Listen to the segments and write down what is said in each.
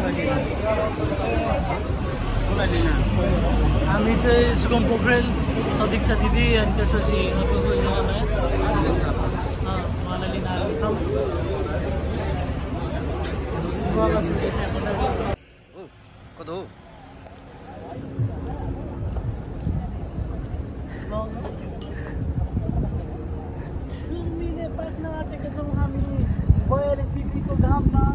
हामी चाहिँ सुगम पोखरेल, सदीक्षा दिदी अनि त्यसपछि अर्को कोहीजना उहाँलाई लिन आएको छौँ। कतो गर्मीले पाक्न आँटेको छौँ हामी 42 डिग्रीको घाममा।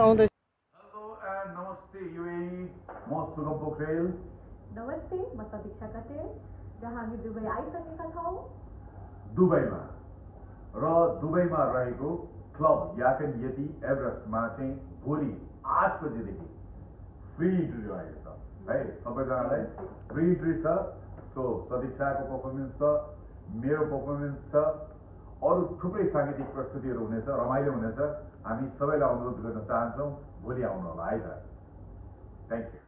आउँदै Hello and Namaste UAE, म सुगम पोखरेल। नमस्ते, म सदीक्षा कटेल, जहाँ हामी दुबई आइसकेका छौँ। दुबईमा र दुबईमा रहेको क्लब याकन यति एभरेस्टमा चाहिँ भोलि 8 बजेदेखि फ्री इन्ट्री रहेको छ है। सबैजनालाई फ्री इन्ट्री छ। सो सदीक्षाको पर्फर्मेन्स छ, मेरो पर्फर्मेन्स छ, अरू थुप्रै साङ्गीतिक प्रस्तुतिहरू हुनेछ, रमाइलो हुनेछ। हामी सबैलाई अनुरोध गर्न चाहन्छौँ भोलि आउनु होला है त। Thank you.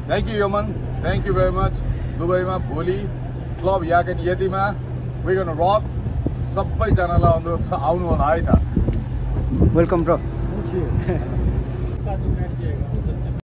Thank you Yaman, thank you very much. दुबईमा भोलि क्लब याकन यतिमा वी गोना रक। सबैजनालाई अनुरोध छ आउनु होला है त। Welcome bro. Thank you.